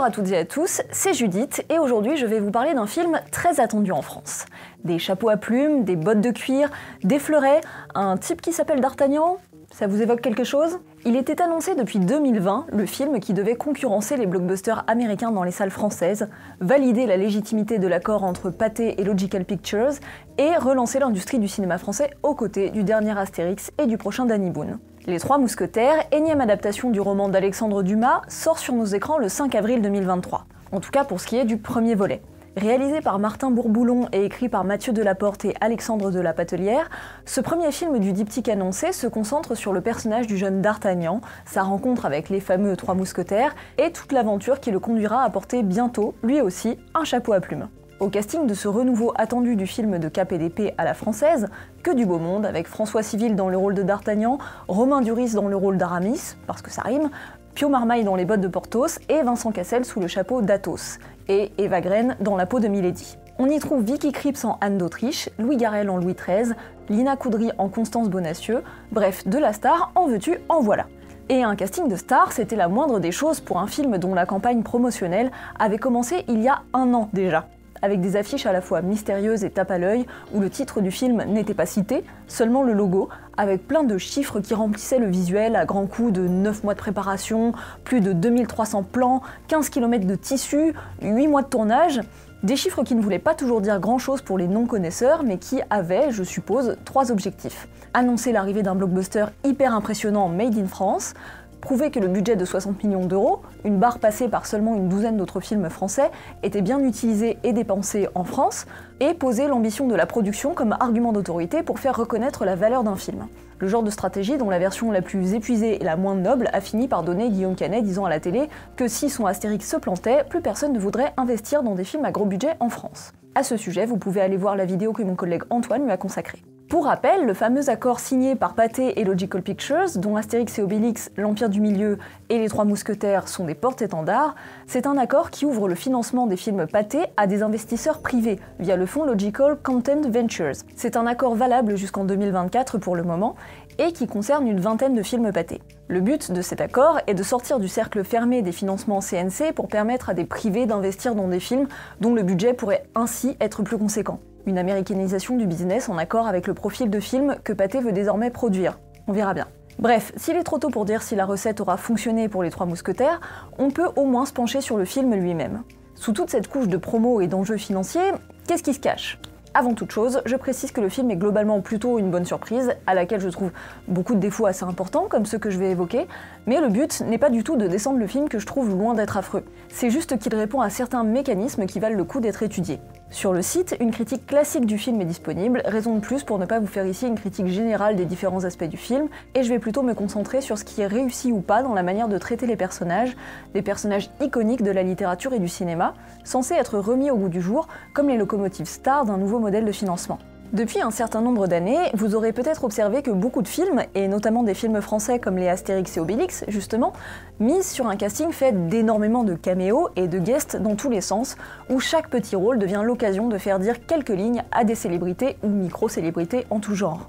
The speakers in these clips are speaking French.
Bonjour à toutes et à tous, c'est Judith et aujourd'hui je vais vous parler d'un film très attendu en France. Des chapeaux à plumes, des bottes de cuir, des fleurets, un type qui s'appelle D'Artagnan, ça vous évoque quelque chose? Il était annoncé depuis 2020, le film qui devait concurrencer les blockbusters américains dans les salles françaises, valider la légitimité de l'accord entre Pathé et Logical Pictures et relancer l'industrie du cinéma français aux côtés du dernier Astérix et du prochain Danny Boone. Les Trois Mousquetaires, énième adaptation du roman d'Alexandre Dumas, sort sur nos écrans le 5 avril 2023. En tout cas pour ce qui est du premier volet. Réalisé par Martin Bourboulon et écrit par Mathieu Delaporte et Alexandre de la Patelière, ce premier film du diptyque annoncé se concentre sur le personnage du jeune D'Artagnan, sa rencontre avec les fameux Trois Mousquetaires et toute l'aventure qui le conduira à porter bientôt, lui aussi, un chapeau à plumes. Au casting de ce renouveau attendu du film de Cap et d'épée à la française, que du beau monde, avec François Civil dans le rôle de D'Artagnan, Romain Duris dans le rôle d'Aramis, parce que ça rime, Pio Marmaille dans les bottes de Porthos et Vincent Cassel sous le chapeau d'Athos, et Eva Green dans la peau de Milady. On y trouve Vicky Krieps en Anne d'Autriche, Louis Garrel en Louis XIII, Lina Coudry en Constance Bonacieux, bref, de la star, en veux-tu, en voilà. Et un casting de stars, c'était la moindre des choses pour un film dont la campagne promotionnelle avait commencé il y a un an déjà, avec des affiches à la fois mystérieuses et tape à l'œil, où le titre du film n'était pas cité, seulement le logo, avec plein de chiffres qui remplissaient le visuel à grands coups de 9 mois de préparation, plus de 2300 plans, 15 km de tissu, 8 mois de tournage, des chiffres qui ne voulaient pas toujours dire grand chose pour les non-connaisseurs, mais qui avaient, je suppose, 3 objectifs. Annoncer l'arrivée d'un blockbuster hyper impressionnant made in France, prouver que le budget de 60 millions d'euros, une barre passée par seulement une douzaine d'autres films français, était bien utilisé et dépensé en France, et poser l'ambition de la production comme argument d'autorité pour faire reconnaître la valeur d'un film. Le genre de stratégie dont la version la plus épuisée et la moins noble a fini par donner Guillaume Canet disant à la télé que si son Astérix se plantait, plus personne ne voudrait investir dans des films à gros budget en France. À ce sujet, vous pouvez aller voir la vidéo que mon collègue Antoine lui a consacrée. Pour rappel, le fameux accord signé par Pathé et Logical Pictures, dont Astérix et Obélix, l'Empire du Milieu et les Trois Mousquetaires sont des porte-étendards, c'est un accord qui ouvre le financement des films Pathé à des investisseurs privés, via le fonds Logical Content Ventures. C'est un accord valable jusqu'en 2024 pour le moment, et qui concerne une vingtaine de films Pathé. Le but de cet accord est de sortir du cercle fermé des financements CNC pour permettre à des privés d'investir dans des films dont le budget pourrait ainsi être plus conséquent. Une américanisation du business en accord avec le profil de film que Pathé veut désormais produire. On verra bien. Bref, s'il est trop tôt pour dire si la recette aura fonctionné pour les Trois Mousquetaires, on peut au moins se pencher sur le film lui-même. Sous toute cette couche de promo et d'enjeux financiers, qu'est-ce qui se cache ? Avant toute chose, je précise que le film est globalement plutôt une bonne surprise, à laquelle je trouve beaucoup de défauts assez importants, comme ceux que je vais évoquer, mais le but n'est pas du tout de descendre le film que je trouve loin d'être affreux. C'est juste qu'il répond à certains mécanismes qui valent le coup d'être étudiés. Sur le site, une critique classique du film est disponible, raison de plus pour ne pas vous faire ici une critique générale des différents aspects du film, et je vais plutôt me concentrer sur ce qui est réussi ou pas dans la manière de traiter les personnages, des personnages iconiques de la littérature et du cinéma, censés être remis au goût du jour comme les locomotives stars d'un nouveau modèle de financement. Depuis un certain nombre d'années, vous aurez peut-être observé que beaucoup de films, et notamment des films français comme les Astérix et Obélix, justement, misent sur un casting fait d'énormément de caméos et de guests dans tous les sens, où chaque petit rôle devient l'occasion de faire dire quelques lignes à des célébrités ou micro-célébrités en tout genre.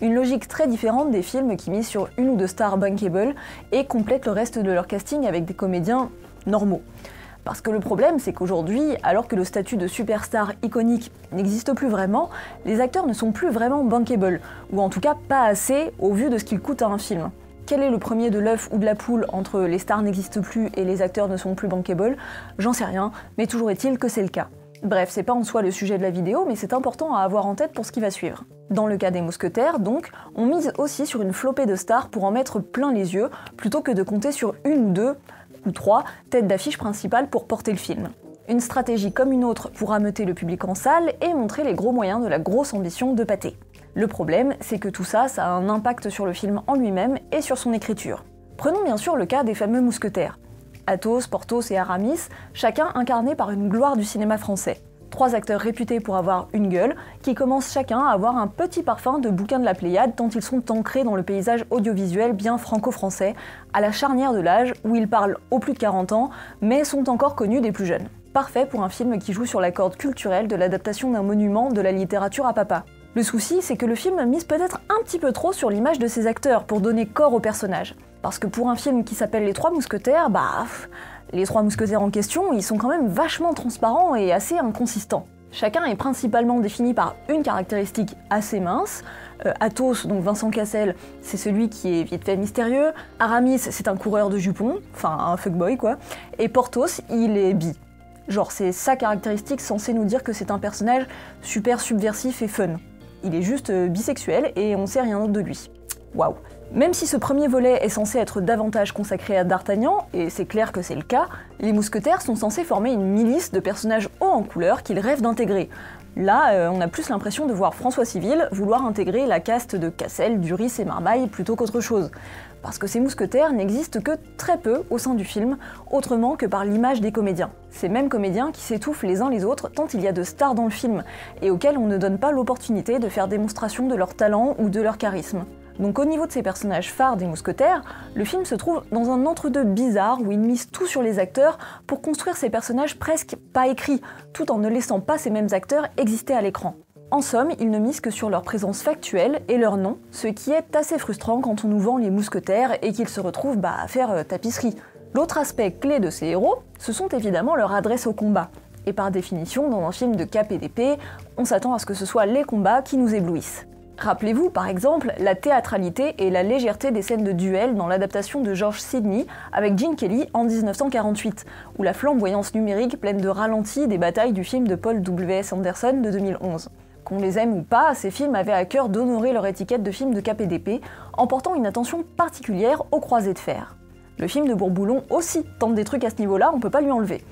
Une logique très différente des films qui misent sur une ou deux stars bankable et complètent le reste de leur casting avec des comédiens normaux. Parce que le problème, c'est qu'aujourd'hui, alors que le statut de superstar iconique n'existe plus vraiment, les acteurs ne sont plus vraiment bankable, ou en tout cas pas assez au vu de ce qu'ils coûtent à un film. Quel est le premier de l'œuf ou de la poule entre les stars n'existent plus et les acteurs ne sont plus bankable? J'en sais rien, mais toujours est-il que c'est le cas. Bref, c'est pas en soi le sujet de la vidéo, mais c'est important à avoir en tête pour ce qui va suivre. Dans le cas des Mousquetaires, donc, on mise aussi sur une flopée de stars pour en mettre plein les yeux, plutôt que de compter sur une ou deux, ou 3 têtes d'affiche principales pour porter le film. Une stratégie comme une autre pour ameuter le public en salle et montrer les gros moyens de la grosse ambition de Pathé. Le problème, c'est que tout ça, ça a un impact sur le film en lui-même et sur son écriture. Prenons bien sûr le cas des fameux mousquetaires. Athos, Porthos et Aramis, chacun incarné par une gloire du cinéma français. 3 acteurs réputés pour avoir une gueule, qui commencent chacun à avoir un petit parfum de bouquin de la Pléiade tant ils sont ancrés dans le paysage audiovisuel bien franco-français, à la charnière de l'âge où ils parlent aux plus de 40 ans, mais sont encore connus des plus jeunes. Parfait pour un film qui joue sur la corde culturelle de l'adaptation d'un monument de la littérature à papa. Le souci, c'est que le film mise peut-être un petit peu trop sur l'image de ses acteurs pour donner corps aux personnages. Parce que pour un film qui s'appelle Les Trois Mousquetaires, Les trois mousquetaires en question, ils sont quand même vachement transparents et assez inconsistants. Chacun est principalement défini par une caractéristique assez mince. Athos, donc Vincent Cassel, c'est celui qui est vite fait mystérieux. Aramis, c'est un coureur de jupons, enfin un fuckboy quoi. Et Porthos, il est bi. Genre c'est sa caractéristique censée nous dire que c'est un personnage super subversif et fun. Il est juste bisexuel et on sait rien d'autre de lui. Waouh. Même si ce premier volet est censé être davantage consacré à D'Artagnan, et c'est clair que c'est le cas, les mousquetaires sont censés former une milice de personnages hauts en couleur qu'ils rêvent d'intégrer. Là, on a plus l'impression de voir François Civil vouloir intégrer la caste de Cassel, Duris et Marmaille plutôt qu'autre chose. Parce que ces mousquetaires n'existent que très peu au sein du film, autrement que par l'image des comédiens. Ces mêmes comédiens qui s'étouffent les uns les autres tant il y a de stars dans le film, et auxquels on ne donne pas l'opportunité de faire démonstration de leur talent ou de leur charisme. Donc au niveau de ces personnages phares des mousquetaires, le film se trouve dans un entre-deux bizarre où il mise tout sur les acteurs pour construire ces personnages presque pas écrits, tout en ne laissant pas ces mêmes acteurs exister à l'écran. En somme, ils ne misent que sur leur présence factuelle et leur nom, ce qui est assez frustrant quand on nous vend les mousquetaires et qu'ils se retrouvent à faire tapisserie. L'autre aspect clé de ces héros, ce sont évidemment leur adresse au combat. Et par définition, dans un film de cap et d'épée, on s'attend à ce que ce soit les combats qui nous éblouissent. Rappelez-vous par exemple la théâtralité et la légèreté des scènes de duel dans l'adaptation de George Sidney avec Gene Kelly en 1948, ou la flamboyance numérique pleine de ralentis des batailles du film de Paul W.S. Anderson de 2011. Qu'on les aime ou pas, ces films avaient à cœur d'honorer leur étiquette de film de cap et d'épée en portant une attention particulière aux croisés de fer. Le film de Bourboulon aussi tente des trucs à ce niveau-là, on peut pas lui enlever.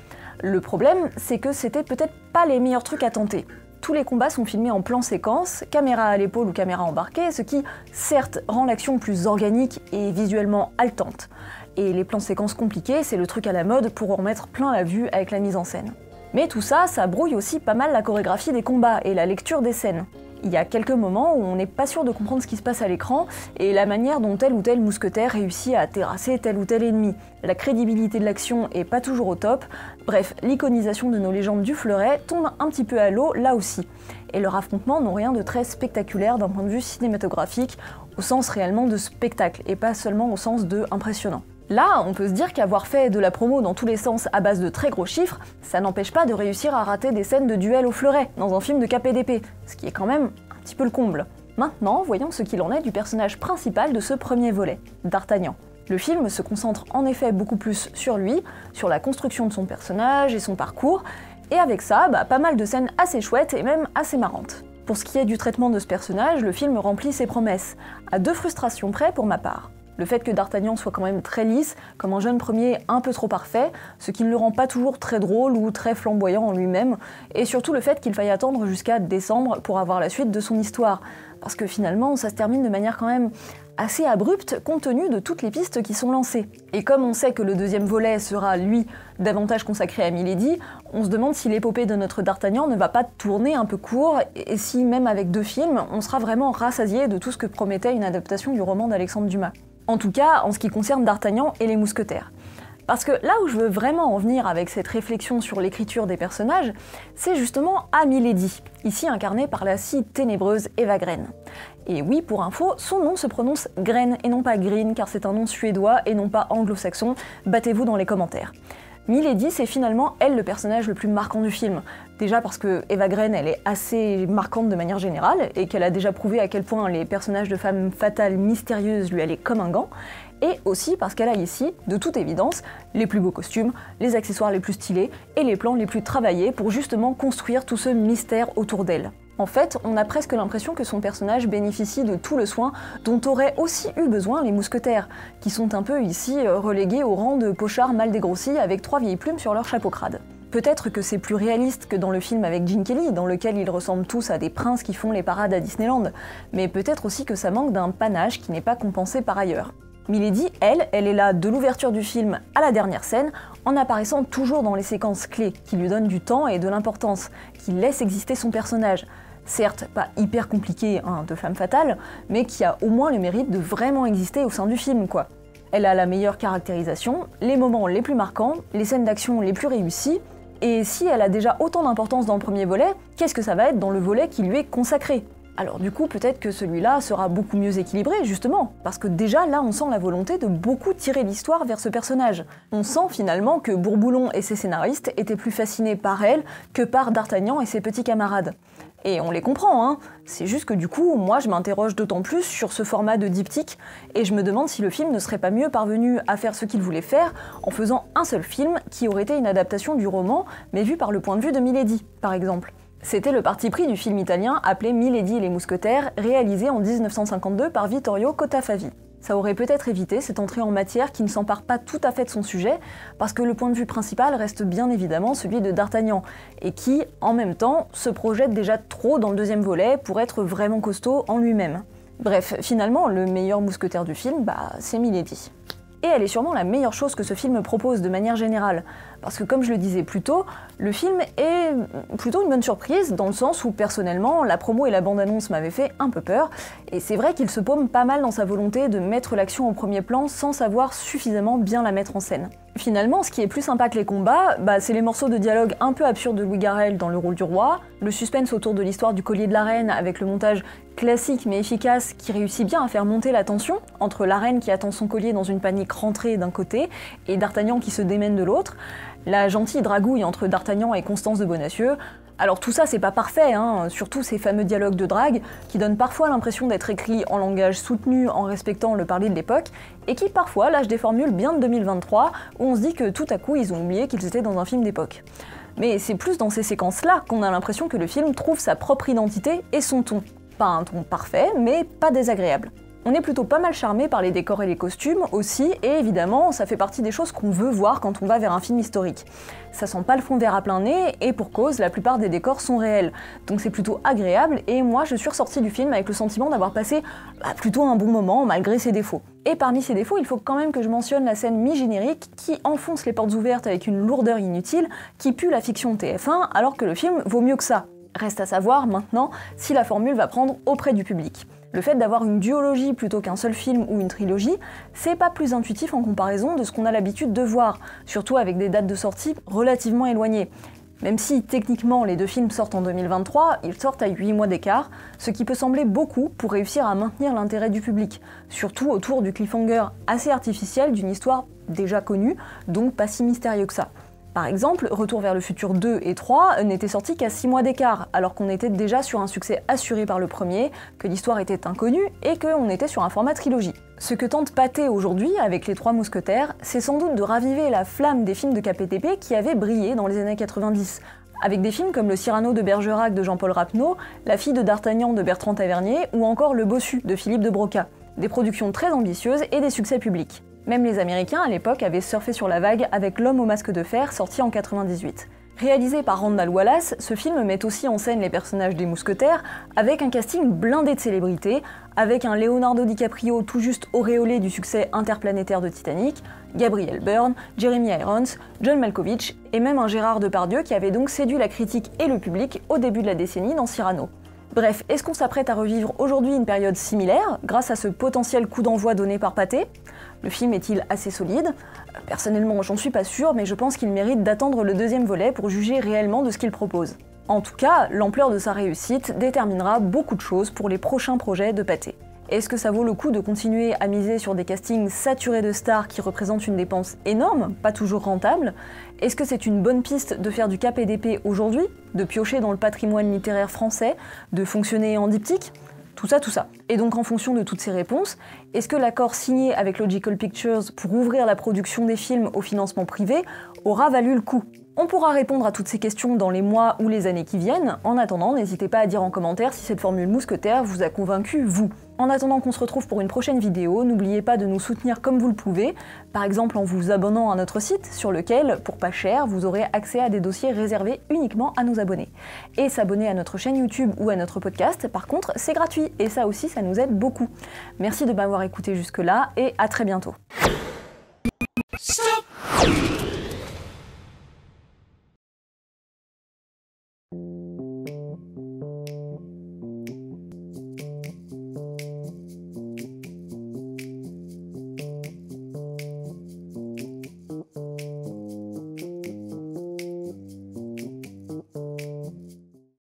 Le problème, c'est que c'était peut-être pas les meilleurs trucs à tenter. Tous les combats sont filmés en plan séquence, caméra à l'épaule ou caméra embarquée, ce qui, certes, rend l'action plus organique et visuellement haletante. Et les plans séquences compliqués, c'est le truc à la mode pour en mettre plein la vue avec la mise en scène. Mais tout ça, ça brouille aussi pas mal la chorégraphie des combats et la lecture des scènes. Il y a quelques moments où on n'est pas sûr de comprendre ce qui se passe à l'écran et la manière dont tel ou tel mousquetaire réussit à terrasser tel ou tel ennemi. La crédibilité de l'action est pas toujours au top. Bref, l'iconisation de nos légendes du fleuret tombe un petit peu à l'eau là aussi. Et leurs affrontements n'ont rien de très spectaculaire d'un point de vue cinématographique, au sens réellement de spectacle et pas seulement au sens de impressionnant. Là, on peut se dire qu'avoir fait de la promo dans tous les sens à base de très gros chiffres, ça n'empêche pas de réussir à rater des scènes de duel au fleuret dans un film de cap et d'épée, ce qui est quand même un petit peu le comble. Maintenant, voyons ce qu'il en est du personnage principal de ce premier volet, D'Artagnan. Le film se concentre en effet beaucoup plus sur lui, sur la construction de son personnage et son parcours, et avec ça, pas mal de scènes assez chouettes et même assez marrantes. Pour ce qui est du traitement de ce personnage, le film remplit ses promesses, à deux frustrations près pour ma part. Le fait que D'Artagnan soit quand même très lisse, comme un jeune premier un peu trop parfait, ce qui ne le rend pas toujours très drôle ou très flamboyant en lui-même, et surtout le fait qu'il faille attendre jusqu'à décembre pour avoir la suite de son histoire, parce que finalement ça se termine de manière quand même assez abrupte compte tenu de toutes les pistes qui sont lancées. Et comme on sait que le deuxième volet sera, lui, davantage consacré à Milady, on se demande si l'épopée de notre D'Artagnan ne va pas tourner un peu court, et si même avec deux films, on sera vraiment rassasié de tout ce que promettait une adaptation du roman d'Alexandre Dumas. En tout cas, en ce qui concerne D'Artagnan et les mousquetaires. Parce que là où je veux vraiment en venir avec cette réflexion sur l'écriture des personnages, c'est justement à Milady, ici incarnée par la si ténébreuse Eva Green. Et oui, pour info, son nom se prononce Green et non pas Green, car c'est un nom suédois et non pas anglo-saxon, battez-vous dans les commentaires. Milady, c'est finalement elle le personnage le plus marquant du film. Déjà parce que Eva Green, elle est assez marquante de manière générale, et qu'elle a déjà prouvé à quel point les personnages de femmes fatales mystérieuses lui allaient comme un gant, et aussi parce qu'elle a ici, de toute évidence, les plus beaux costumes, les accessoires les plus stylés, et les plans les plus travaillés pour justement construire tout ce mystère autour d'elle. En fait, on a presque l'impression que son personnage bénéficie de tout le soin dont auraient aussi eu besoin les mousquetaires, qui sont un peu ici relégués au rang de pochards mal dégrossis avec 3 vieilles plumes sur leur chapeau crade. Peut-être que c'est plus réaliste que dans le film avec Gene Kelly, dans lequel ils ressemblent tous à des princes qui font les parades à Disneyland, mais peut-être aussi que ça manque d'un panache qui n'est pas compensé par ailleurs. Milady, elle est là de l'ouverture du film à la dernière scène, en apparaissant toujours dans les séquences clés, qui lui donnent du temps et de l'importance, qui laissent exister son personnage. Certes, pas hyper compliqué de femme fatale, mais qui a au moins le mérite de vraiment exister au sein du film, quoi. Elle a la meilleure caractérisation, les moments les plus marquants, les scènes d'action les plus réussies, et si elle a déjà autant d'importance dans le premier volet, qu'est-ce que ça va être dans le volet qui lui est consacré ? Alors du coup, peut-être que celui-là sera beaucoup mieux équilibré, justement, parce que déjà là, on sent la volonté de beaucoup tirer l'histoire vers ce personnage. On sent finalement que Bourboulon et ses scénaristes étaient plus fascinés par elle que par D'Artagnan et ses petits camarades. Et on les comprend, hein. C'est juste que du coup, moi je m'interroge d'autant plus sur ce format de diptyque, et je me demande si le film ne serait pas mieux parvenu à faire ce qu'il voulait faire en faisant un seul film qui aurait été une adaptation du roman, mais vu par le point de vue de Milady, par exemple. C'était le parti pris du film italien appelé Milady et les Mousquetaires, réalisé en 1952 par Vittorio Cotafavi. Ça aurait peut-être évité cette entrée en matière qui ne s'empare pas tout à fait de son sujet, parce que le point de vue principal reste bien évidemment celui de D'Artagnan, et qui, en même temps, se projette déjà trop dans le deuxième volet pour être vraiment costaud en lui-même. Bref, finalement, le meilleur mousquetaire du film, c'est Milady. Et elle est sûrement la meilleure chose que ce film propose de manière générale, parce que comme je le disais plus tôt, le film est plutôt une bonne surprise, dans le sens où personnellement, la promo et la bande-annonce m'avaient fait un peu peur, et c'est vrai qu'il se paume pas mal dans sa volonté de mettre l'action au premier plan sans savoir suffisamment bien la mettre en scène. Finalement, ce qui est plus sympa que les combats, c'est les morceaux de dialogue un peu absurdes de Louis Garrel dans le rôle du roi, le suspense autour de l'histoire du collier de la reine avec le montage classique mais efficace qui réussit bien à faire monter la tension entre la reine qui attend son collier dans une panique rentrée d'un côté et D'Artagnan qui se démène de l'autre, la gentille dragouille entre D'Artagnan et Constance de Bonacieux. Alors tout ça c'est pas parfait, hein, surtout ces fameux dialogues de drague qui donnent parfois l'impression d'être écrits en langage soutenu en respectant le parler de l'époque, et qui parfois lâchent des formules bien de 2023 où on se dit que tout à coup ils ont oublié qu'ils étaient dans un film d'époque. Mais c'est plus dans ces séquences-là qu'on a l'impression que le film trouve sa propre identité et son ton. Pas un ton parfait, mais pas désagréable. On est plutôt pas mal charmé par les décors et les costumes aussi, et évidemment, ça fait partie des choses qu'on veut voir quand on va vers un film historique. Ça sent pas le fond vert à plein nez, et pour cause, la plupart des décors sont réels. Donc c'est plutôt agréable, et moi je suis ressortie du film avec le sentiment d'avoir passé plutôt un bon moment, malgré ses défauts. Et parmi ces défauts, il faut quand même que je mentionne la scène mi-générique qui enfonce les portes ouvertes avec une lourdeur inutile, qui pue la fiction TF1, alors que le film vaut mieux que ça. Reste à savoir maintenant si la formule va prendre auprès du public. Le fait d'avoir une duologie plutôt qu'un seul film ou une trilogie, c'est pas plus intuitif en comparaison de ce qu'on a l'habitude de voir, surtout avec des dates de sortie relativement éloignées. Même si techniquement les deux films sortent en 2023, ils sortent à 8 mois d'écart, ce qui peut sembler beaucoup pour réussir à maintenir l'intérêt du public, surtout autour du cliffhanger assez artificiel d'une histoire déjà connue, donc pas si mystérieux que ça. Par exemple, Retour vers le futur 2 et 3 n'étaient sortis qu'à 6 mois d'écart, alors qu'on était déjà sur un succès assuré par le premier, que l'histoire était inconnue et qu'on était sur un format trilogie. Ce que tente Pathé aujourd'hui avec les Trois Mousquetaires, c'est sans doute de raviver la flamme des films de KPTP qui avaient brillé dans les années 90, avec des films comme Le Cyrano de Bergerac de Jean-Paul Rapneau, La fille de D'Artagnan de Bertrand Tavernier ou encore Le Bossu de Philippe de Broca. Des productions très ambitieuses et des succès publics. Même les Américains, à l'époque, avaient surfé sur la vague avec L'Homme au masque de fer, sorti en 98. Réalisé par Randall Wallace, ce film met aussi en scène les personnages des mousquetaires, avec un casting blindé de célébrités, avec un Leonardo DiCaprio tout juste auréolé du succès interplanétaire de Titanic, Gabriel Byrne, Jeremy Irons, John Malkovich, et même un Gérard Depardieu qui avait donc séduit la critique et le public au début de la décennie dans Cyrano. Bref, est-ce qu'on s'apprête à revivre aujourd'hui une période similaire, grâce à ce potentiel coup d'envoi donné par Pathé ? Le film est-il assez solide ? Personnellement, j'en suis pas sûre, mais je pense qu'il mérite d'attendre le deuxième volet pour juger réellement de ce qu'il propose. En tout cas, l'ampleur de sa réussite déterminera beaucoup de choses pour les prochains projets de Pathé. Est-ce que ça vaut le coup de continuer à miser sur des castings saturés de stars qui représentent une dépense énorme, pas toujours rentable ? Est-ce que c'est une bonne piste de faire du KPDP aujourd'hui, de piocher dans le patrimoine littéraire français, de fonctionner en diptyque ? Tout ça. Et donc en fonction de toutes ces réponses, est-ce que l'accord signé avec Logical Pictures pour ouvrir la production des films au financement privé aura valu le coup ? On pourra répondre à toutes ces questions dans les mois ou les années qui viennent. En attendant, n'hésitez pas à dire en commentaire si cette formule mousquetaire vous a convaincu, vous. En attendant qu'on se retrouve pour une prochaine vidéo, n'oubliez pas de nous soutenir comme vous le pouvez, par exemple en vous abonnant à notre site, sur lequel, pour pas cher, vous aurez accès à des dossiers réservés uniquement à nos abonnés. Et s'abonner à notre chaîne YouTube ou à notre podcast, par contre, c'est gratuit, et ça aussi, ça nous aide beaucoup. Merci de m'avoir écouté jusque-là, et à très bientôt.